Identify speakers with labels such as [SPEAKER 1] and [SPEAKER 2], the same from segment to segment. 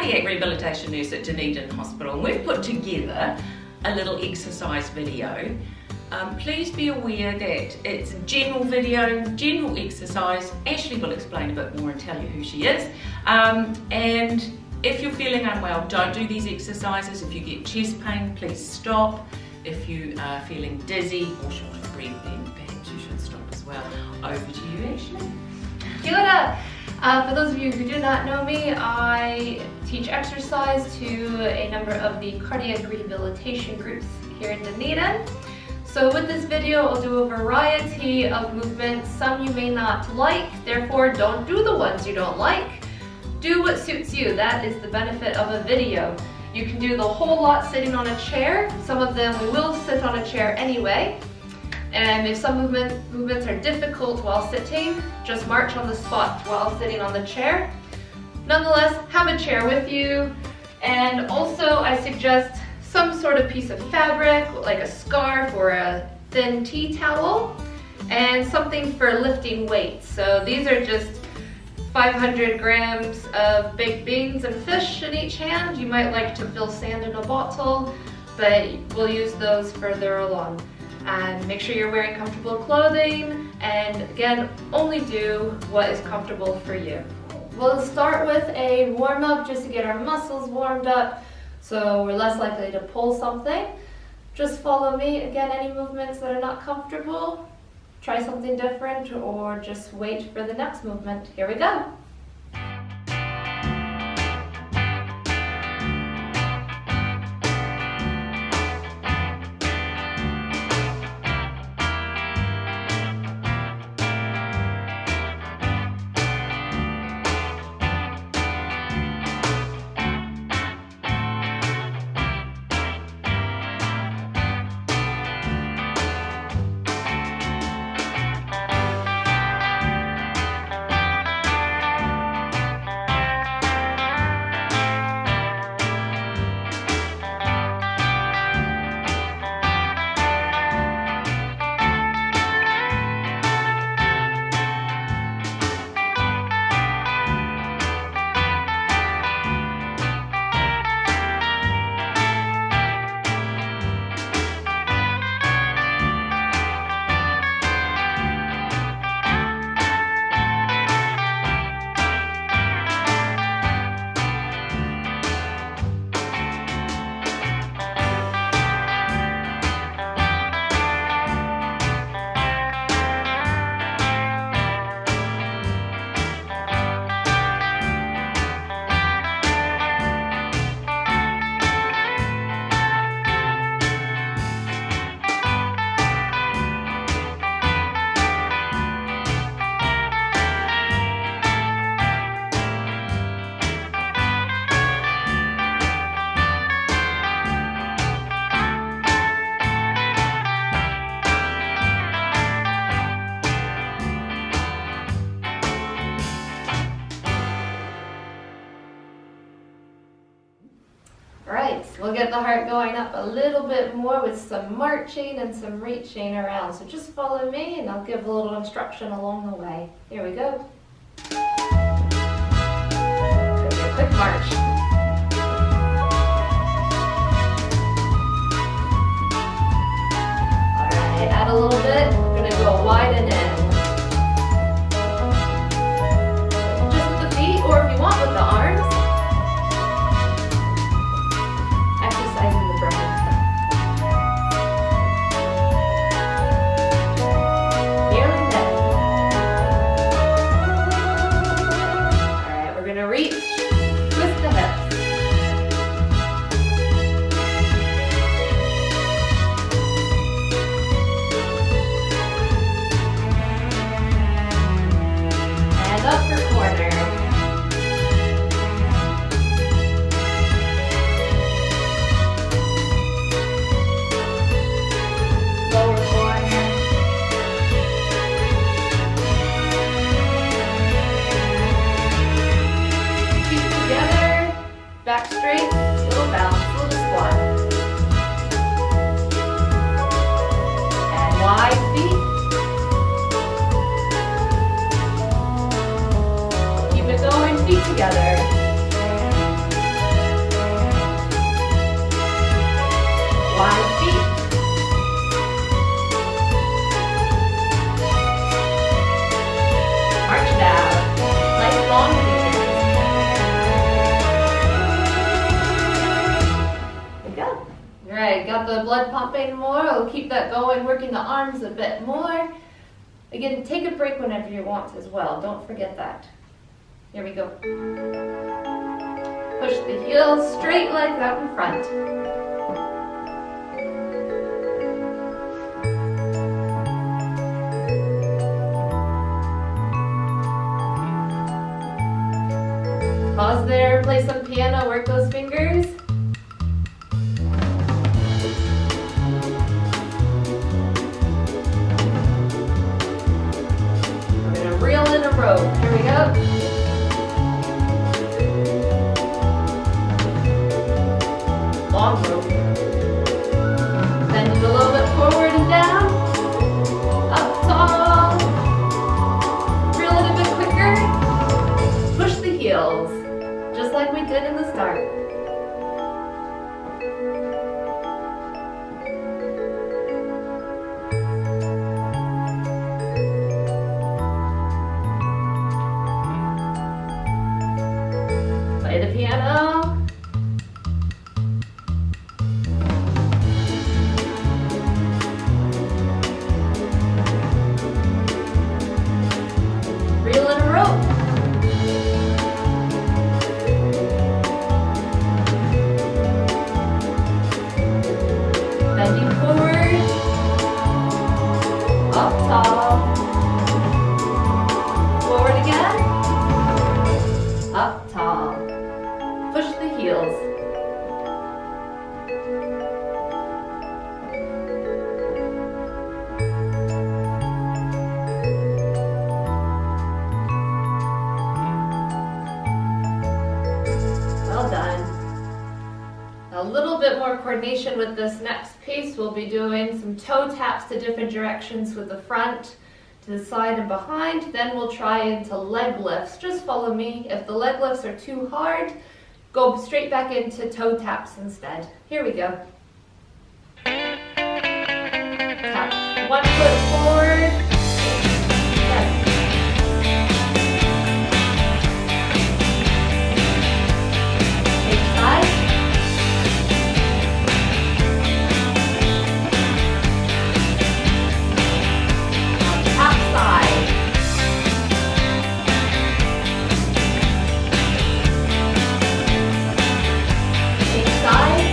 [SPEAKER 1] cardiac rehabilitation nurse at Dunedin Hospital, and we've put together a little exercise video. Please be aware that it's a general video, general exercise. Ashley will explain a bit more and tell you who she is. And if you're feeling unwell, don't do these exercises. If you get chest pain, please stop. If you are feeling dizzy or short of breath, then perhaps you should stop as well. Over to you, Ashley.
[SPEAKER 2] Kia ora. For those of you who do not know me, I teach exercise to a number of the cardiac rehabilitation groups here in Dunedin. So with this video, I'll do a variety of movements. Some you may not like, therefore don't do the ones you don't like. Do what suits you. That is the benefit of a video. You can do the whole lot sitting on a chair. Some of them we will sit on a chair anyway. And if some movements are difficult while sitting, just march on the spot while sitting on the chair. Nonetheless, have a chair with you. And also I suggest some sort of piece of fabric, like a scarf or a thin tea towel, and something for lifting weights. So these are just 500 grams of baked beans and fish in each hand. You might like to fill sand in a bottle, but we'll use those further along. And make sure you're wearing comfortable clothing, and again, only do what is comfortable for you. We'll start with a warm-up just to get our muscles warmed up, so we're less likely to pull something. Just follow me. Again, any movements that are not comfortable, try something different or just wait for the next movement. Here we go. Alright, we'll get the heart going up a little bit more with some marching and some reaching around. So just follow me and I'll give a little instruction along the way. Here we go. It's going to be a quick march. Alright, add a little bit. We're going to go wide and in. Just with the feet, or if you want with the arms. Back straight, little bounce, little squat. And wide feet. Keep it going, feet together. wide feet. March down. Nice long fingers. There you go. Alright, got the blood pumping more. I'll keep that going, working the arms a bit more. Again, take a break whenever you want as well. Don't forget that. Here we go. Push the heels, straight legs out in front. Pause there, play some piano, work those fingers. We're gonna reel in a rope. Here we go. Long rope. Bend it a little bit forward and down. Up tall. Reel it a bit quicker. Push the heels, just like we did in the start. Play the piano. Reel in a rope. Bending forward. Up tall. Forward again. Up tall. Push the heels. Well done. A little bit more coordination with this next piece. We'll be doing some toe taps to different directions with the front, to the side and behind. Then we'll try into leg lifts. Just follow me. If the leg lifts are too hard, go straight back into toe taps instead. Here we go. Tap one foot forward. Take side. Tap side. Take side.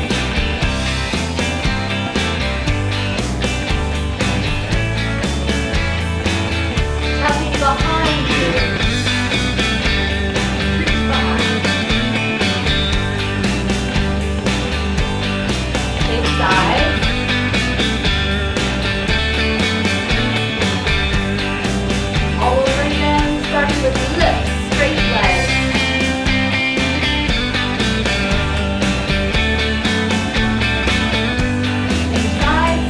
[SPEAKER 2] Tapping behind you. Reach behind. Take side. All over again, starting with lifts, straight legs. Take sides.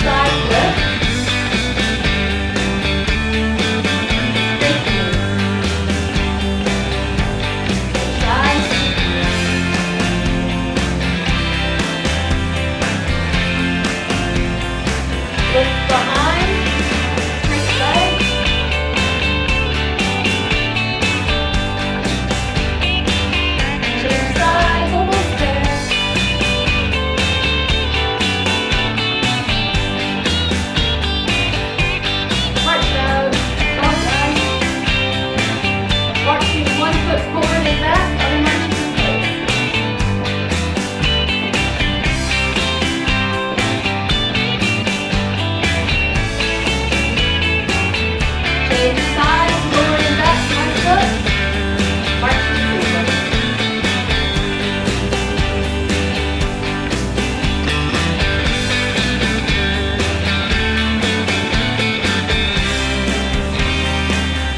[SPEAKER 2] Side lift. Straight knee. Take sides. Lift behind, straight legs. Change sides, almost there. March out, long time. Marching one foot forward and back, other marching in place. Change sides, forward and back, one foot. Marching forward.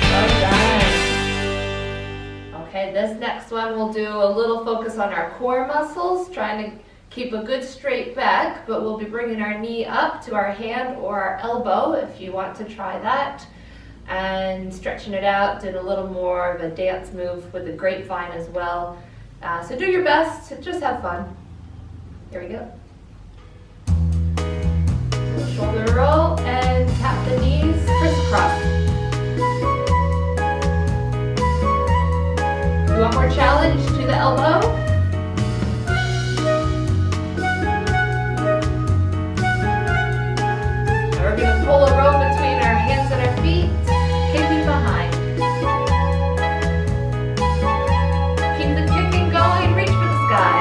[SPEAKER 2] Well done. Okay, this next one we'll do a little focus on our core muscles, trying to keep a good straight back, but we'll be bringing our knee up to our hand or our elbow if you want to try that. and stretching it out. Did a little more of a dance move with the grapevine as well. So do your best, just have fun. Here we go. Shoulder roll and tap the knees crisscross. One more challenge to the elbow. Now we're going to pull a rope between our hands and our feet, kicking behind. Keep the kicking going, reach for the sky.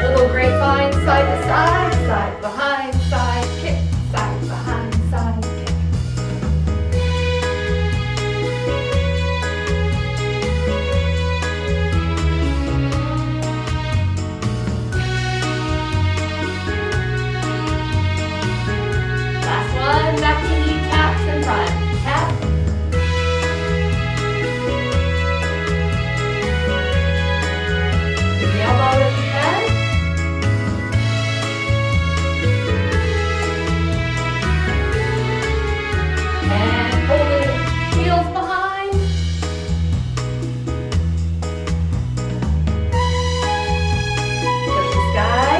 [SPEAKER 2] Little grapevine, side to side, side behind, side kick, side behind, side kick. Last one, back to knee taps in front. Tap. The elbow if you can. And hold the heels behind. Touch the sky.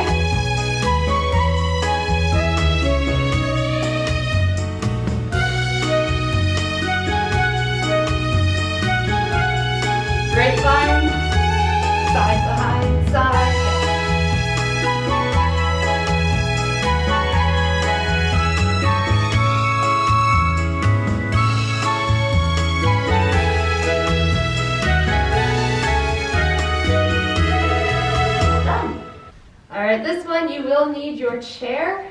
[SPEAKER 2] Grapevine, side behind, side. Done. All right, this one you will need your chair,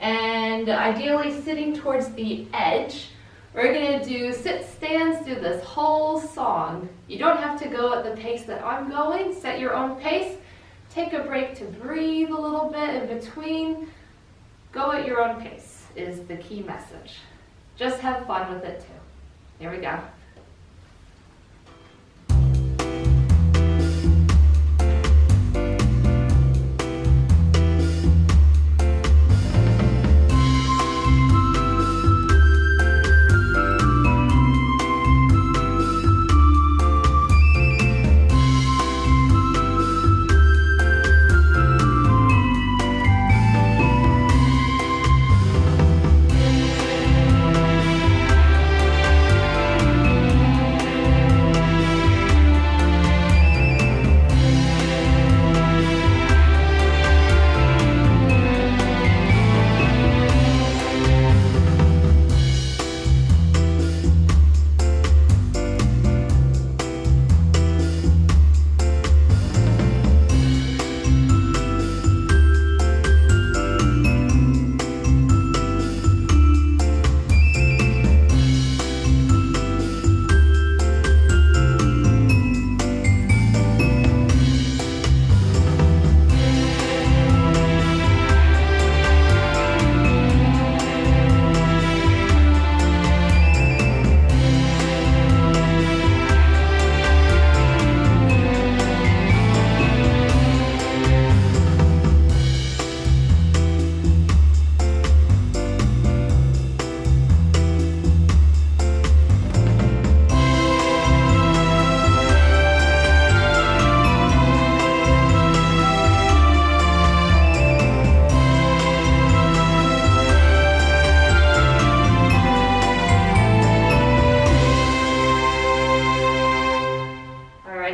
[SPEAKER 2] and ideally sitting towards the edge. We're going to do sit stands through this whole song. You don't have to go at the pace that I'm going. Set your own pace. Take a break to breathe a little bit in between. Go at your own pace is the key message. Just have fun with it too. Here we go.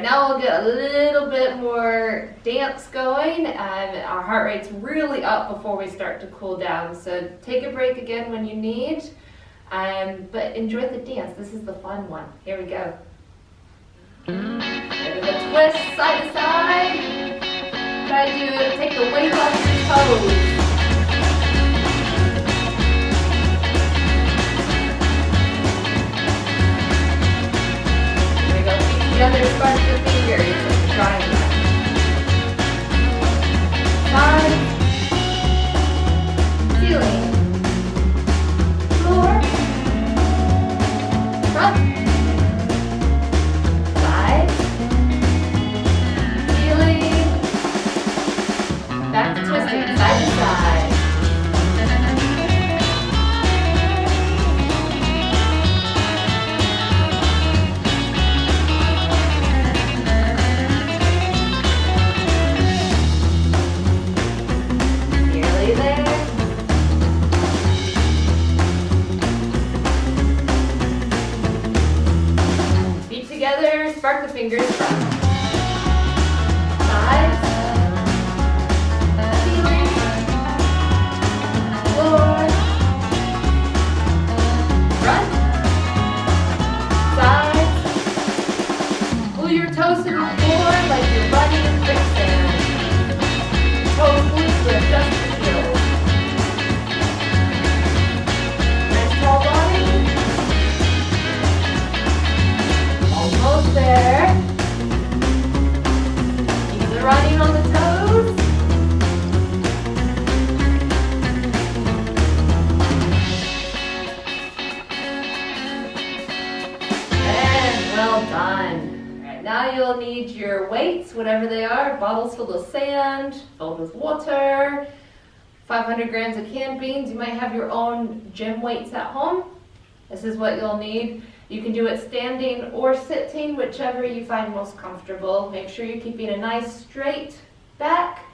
[SPEAKER 2] Now we'll get a little bit more dance going. Our heart rate's really up before we start to cool down, so take a break again when you need, but enjoy the dance. This is the fun one. Here we go. Bit of a twist side to side. Try to take the weight off your toes. Together, spark the fingers, triangle. Side, ceiling, floor, front, side, ceiling, back to twisting, side to side. fingers front. Sides, ceiling, floor, front, sides. Pull your toes to the floor like you're running in quicksand. Toes loose to adjust the heels. Nice tall body. Almost there. Keep the running on the toes. And well done. All right, now you'll need your weights, whatever they are, bottles filled with sand, filled with water, 500 grams of canned beans. You might have your own gym weights at home. This is what you'll need. You can do it standing or sitting, whichever you find most comfortable. Make sure you're keeping a nice straight back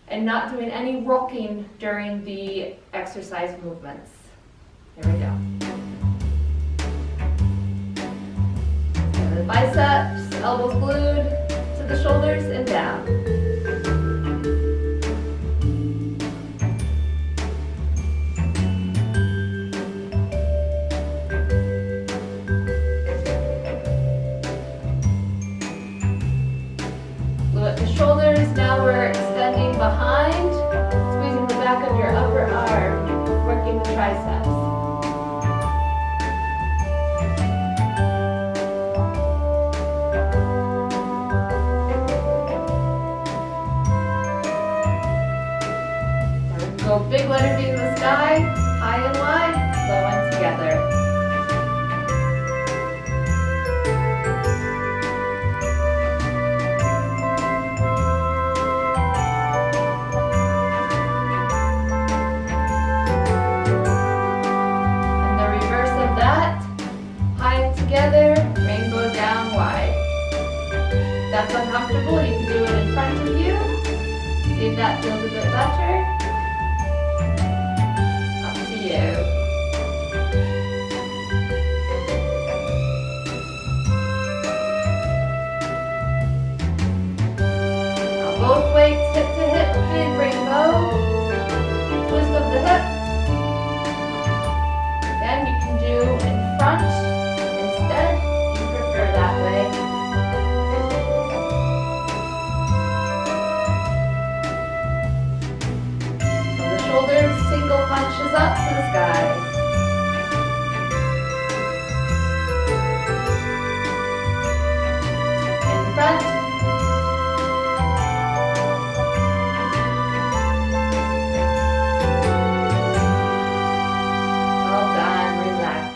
[SPEAKER 2] and not doing any rocking during the exercise movements. Here we go. So the biceps, elbows glued to the shoulders and down. Shoulders, now we're extending behind, squeezing the back of your upper arm, working the triceps. Now we can go big letter V in the sky, high and wide, low and together. Together, rainbow down wide. If that's uncomfortable, you can do it in front of you. See if that feels a bit better. Up to you. Now both weights hip to hip, big rainbow. Twist of the hip. Then you can do in front. That way. From the shoulders, single punches up to the sky. In front. Well done, relax.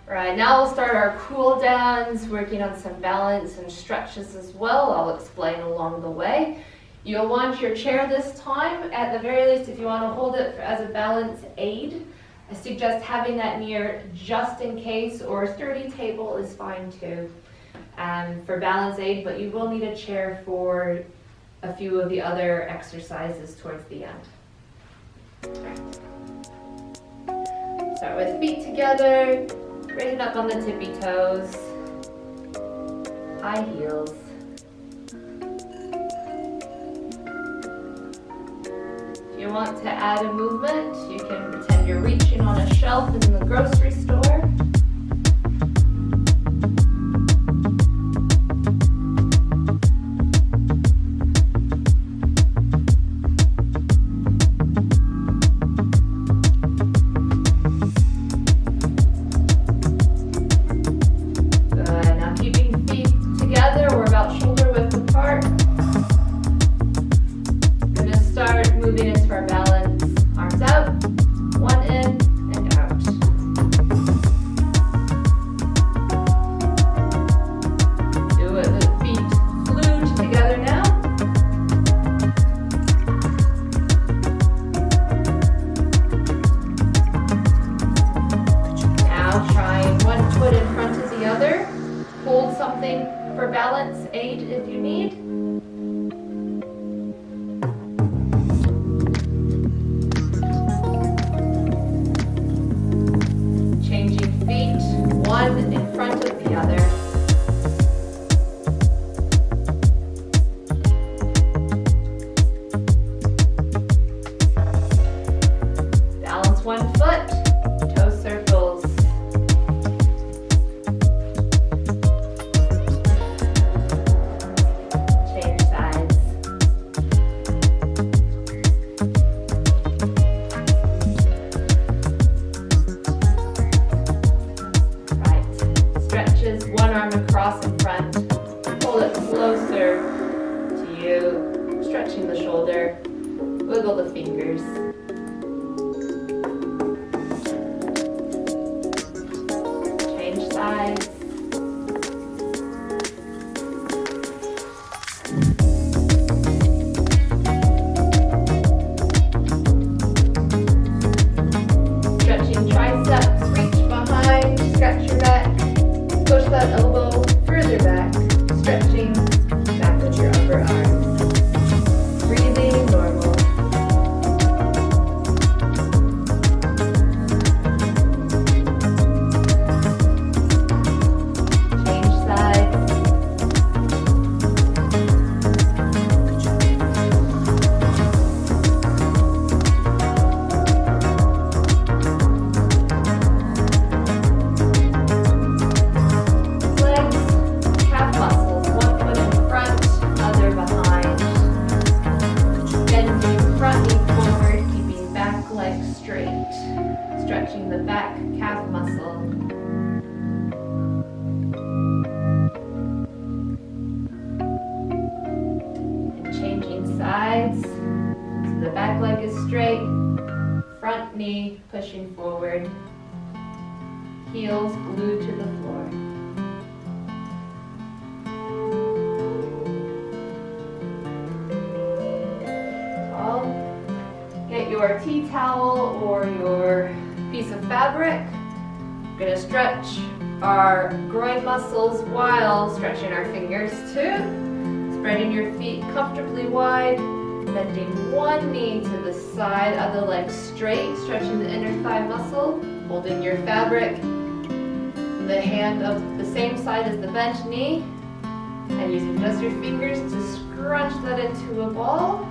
[SPEAKER 2] Right, now we'll start our cool downs, working on some balance and stretches as well. I'll explain along the way. You'll want your chair this time. At the very least, if you want to hold it as a balance aid, I suggest having that near just in case, or a sturdy table is fine too for balance aid, but you will need a chair for a few of the other exercises towards the end. Start with feet together. Raising up on the tippy toes, high heels. If you want to add a movement, you can pretend you're reaching on a shelf in the grocery store. balance aid if you need. Changing feet, one in front of the other. closer to you, stretching the shoulder, wiggle the fingers. Change sides. Stretching triceps, reach behind, stretch your back, push that elbow further back, stretching back with your upper arms. Breathing normal. Change sides. Legs, calf muscles, one foot in front, other behind. Bending front knee forward, keeping back leg straight. Stretching the back calf muscle. And changing sides. So the back leg is straight, front knee pushing forward. Heels glued to the floor. Get your tea towel or your piece of fabric. We're going to stretch our groin muscles while stretching our fingers too. Spreading your feet comfortably wide, bending one knee to the side, other leg straight, stretching the inner thigh muscle, holding your fabric, the hand of the same side as the bent knee, and using just your fingers to scrunch that into a ball.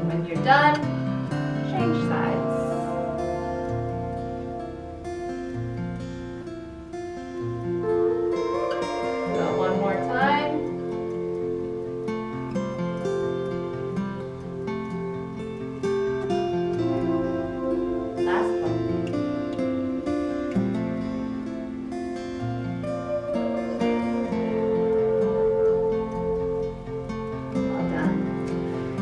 [SPEAKER 2] When you're done, change sides. So one more time. Last one. Well done.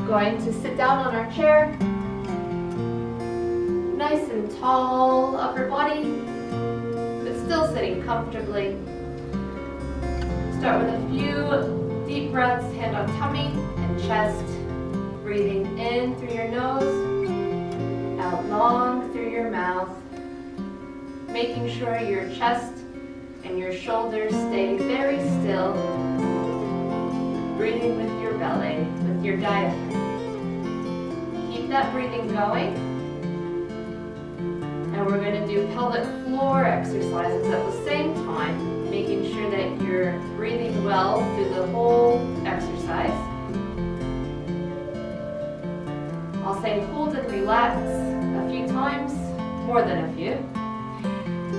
[SPEAKER 2] Going to sit down on our chair. Nice and tall upper body, but still sitting comfortably. Start with a few deep breaths, hand on tummy and chest. Breathing in through your nose, out long through your mouth. Making sure your chest and your shoulders stay very still. Breathing with your belly, with your diaphragm. Keep that breathing going. And we're going to do pelvic floor exercises at the same time, making sure that you're breathing well through the whole exercise. I'll say hold and relax a few times, more than a few.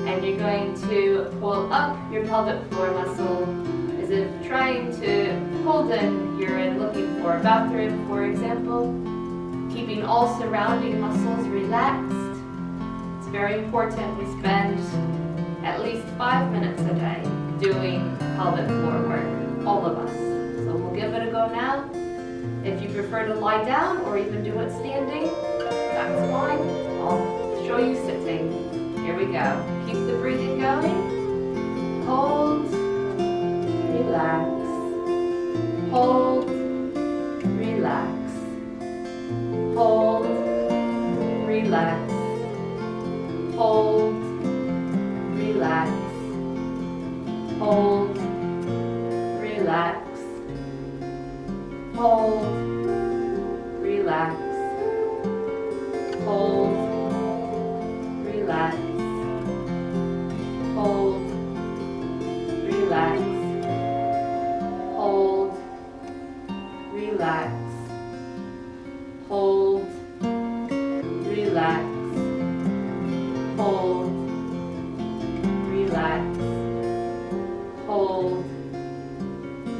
[SPEAKER 2] And you're going to pull up your pelvic floor muscle as if trying to hold in, you're in looking for a bathroom, for example. Keeping all surrounding muscles relaxed. It's very important we spend at least 5 minutes a day doing pelvic floor work, all of us. So we'll give it a go now. If you prefer to lie down or even do it standing, that's fine. I'll show you sitting. Here we go. Keep the breathing going. Hold, relax. Hold, relax. Hold, relax. Hold, relax. Hold, relax. Hold, relax. Hold, relax. Hold, relax. Hold, relax. Hold, relax. Hold, relax. Hold,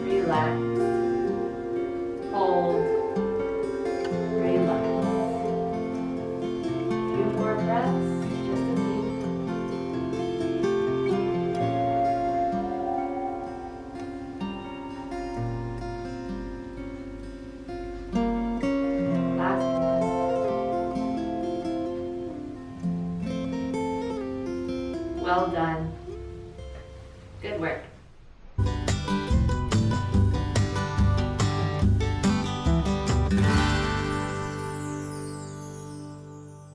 [SPEAKER 2] relax. Hold, relax. A few more breaths, just a few. Well done. Good work.